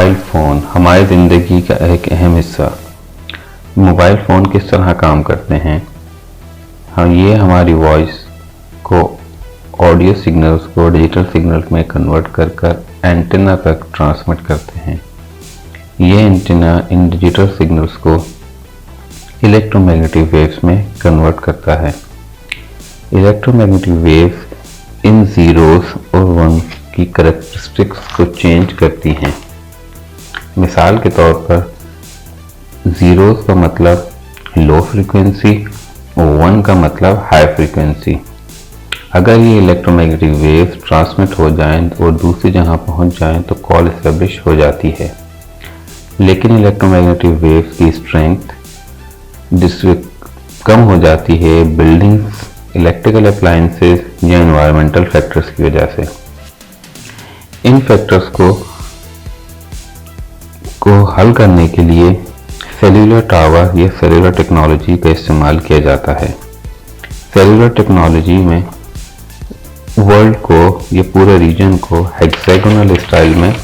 Mobile phone हमारी ज़िंदगी का एक अहम हिस्सा। मोबाइल फ़ोन किस तरह काम करते हैं? ये हमारी वॉइस को ऑडियो सिग्नल्स को डिजिटल सिग्नल्स में कन्वर्ट कर एंटेना तक ट्रांसमिट करते हैं। ये एंटेना इन डिजिटल सिग्नल्स को इलेक्ट्रोमैग्नेटिक वेव्स में कन्वर्ट करता है। इलेक्ट्रोमैग्नेटिक वेव्स इन ज़ीरोस और वंस की कैरेक्टरिस्टिक्स को चेंज करती हैं। मिसाल के तौर पर ज़ीरोस का मतलब लो फ्रीक्वेंसी और 1 का मतलब हाई फ्रीक्वेंसी। अगर ये इलेक्ट्रोमैग्नेटिक वेव्स ट्रांसमिट हो जाएं और दूसरी जगह पहुंच जाएं तो कॉल एस्टेब्लिश हो जाती है। लेकिन इलेक्ट्रोमैग्नेटिक वेव्स की स्ट्रेंथ जिससे कम हो जाती है बिल्डिंग्स, इलेक्ट्रिकल अप्लायंसेस या एनवायरमेंटल फैक्टर्स की वजह से। इन फैक्टर्स को हल करने के लिए सेल्यूलर टावर या सेल्यूलर टेक्नोलॉजी का इस्तेमाल किया जाता है। सेल्यूलर टेक्नोलॉजी में वर्ल्ड को या पूरे रीजन को हेक्सागोनल स्टाइल में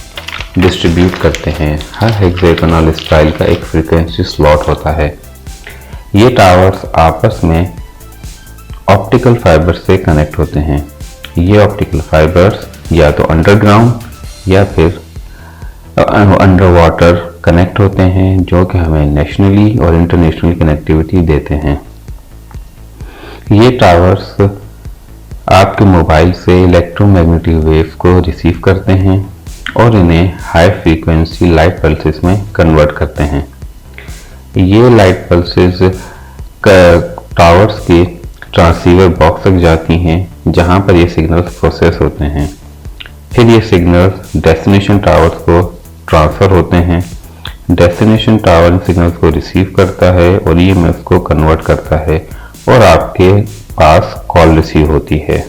डिस्ट्रीब्यूट करते हैं। हर हेक्सागोनल स्टाइल का एक फ्रीक्वेंसी स्लॉट होता है। ये टावर्स आपस में ऑप्टिकल फाइबर से कनेक्ट होते हैं। ये ऑप्टिकल फाइबर्स या तो अंडरग्राउंड या फिर अंडर वाटर कनेक्ट होते हैं, जो कि हमें नेशनली और इंटरनेशनल कनेक्टिविटी देते हैं। ये टावर्स आपके मोबाइल से इलेक्ट्रोमैग्नेटिक वेव्स को रिसीव करते हैं और इन्हें हाई फ्रीक्वेंसी लाइट पल्सेस में कन्वर्ट करते हैं। ये लाइट पल्सेस टावर्स के ट्रांसीवर बॉक्स तक जाती हैं, जहां पर ये सिग्नल्स प्रोसेस होते हैं। फिर ये सिग्नल्स डेस्टिनेशन टावर्स को ट्रांसफ़र होते हैं। डेस्टिनेशन टावर सिग्नल्स को रिसीव करता है और ईएमएफ को कन्वर्ट करता है और आपके पास कॉल रिसीव होती है।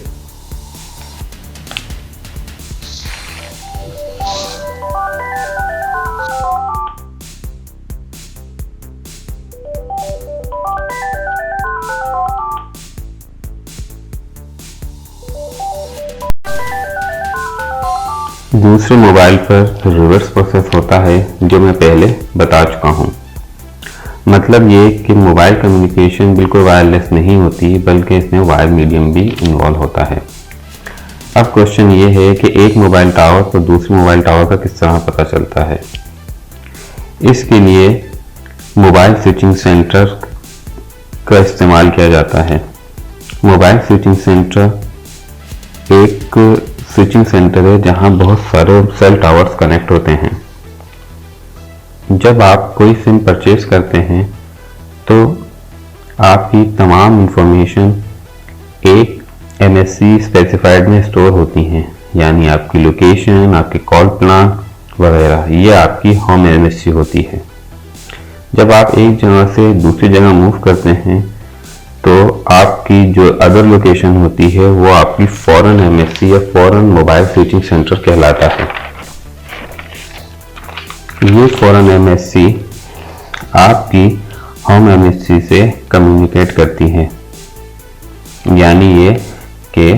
दूसरे मोबाइल पर रिवर्स प्रोसेस होता है, जो मैं पहले बता चुका हूँ। मतलब ये कि मोबाइल कम्युनिकेशन बिल्कुल वायरलेस नहीं होती, बल्कि इसमें वायर मीडियम भी इन्वॉल्व होता है। अब क्वेश्चन ये है कि एक मोबाइल टावर को दूसरे मोबाइल टावर का किस तरह पता चलता है। इसके लिए मोबाइल स्विचिंग सेंटर का इस्तेमाल किया जाता है। मोबाइल स्विचिंग सेंटर एक स्विचिंग सेंटर है जहां बहुत सारे सेल टावर्स कनेक्ट होते हैं। जब आप कोई सिम परचेज करते हैं तो आपकी तमाम इंफॉर्मेशन एक MSC स्पेसिफाइड में स्टोर होती हैं, यानी आपकी लोकेशन, आपके कॉल प्लान वगैरह, ये आपकी होम MSC होती है। जब आप एक जगह से दूसरी जगह मूव करते हैं तो आपकी जो अदर लोकेशन होती है वो आपकी फॉरेन MSC या फॉरेन मोबाइल स्विचिंग सेंटर कहलाता है। ये फॉरेन MSC आपकी होम MSC से कम्युनिकेट करती है, यानी ये कि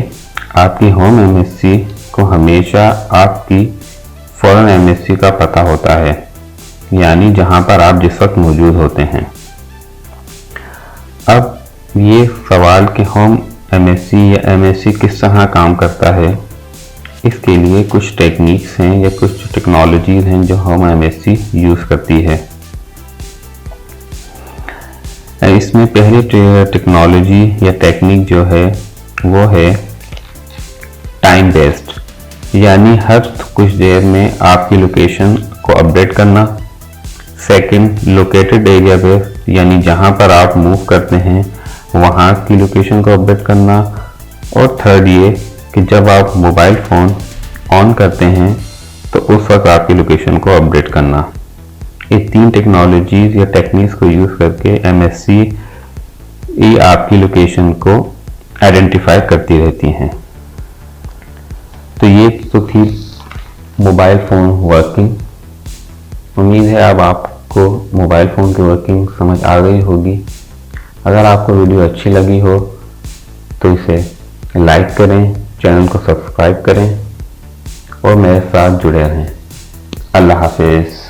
आपकी होम MSC को हमेशा आपकी फॉरेन MSC का पता होता है, यानी जहां पर आप जिस वक्त मौजूद होते हैं। अब ये सवाल कि होम MSC या MSC किस तरह काम करता है, इसके लिए कुछ टेक्निक्स हैं या कुछ टेक्नोलॉजीज हैं जो होम MSC यूज़ करती है। इसमें पहली टेक्नोलॉजी या टेक्निक जो है वो है टाइम बेस्ड, यानी हर कुछ देर में आपकी लोकेशन को अपडेट करना। सेकंड, लोकेटेड एरिया पे, यानी जहां पर आप मूव करते हैं वहां की लोकेशन को अपडेट करना। और थर्ड ये कि जब आप मोबाइल फ़ोन ऑन करते हैं तो उस वक्त आपकी लोकेशन को अपडेट करना। ये 3 टेक्नोलॉजीज़ या टेक्निक्स को यूज़ करके MSC ये आपकी लोकेशन को आइडेंटिफाई करती रहती हैं। तो ये तो थी मोबाइल फ़ोन वर्किंग। उम्मीद है अब आपको मोबाइल फ़ोन की वर्किंग समझ आ गई होगी। अगर आपको वीडियो अच्छी लगी हो तो इसे लाइक करें, चैनल को सब्सक्राइब करें और मेरे साथ जुड़े रहें। अल्लाह हाफिज।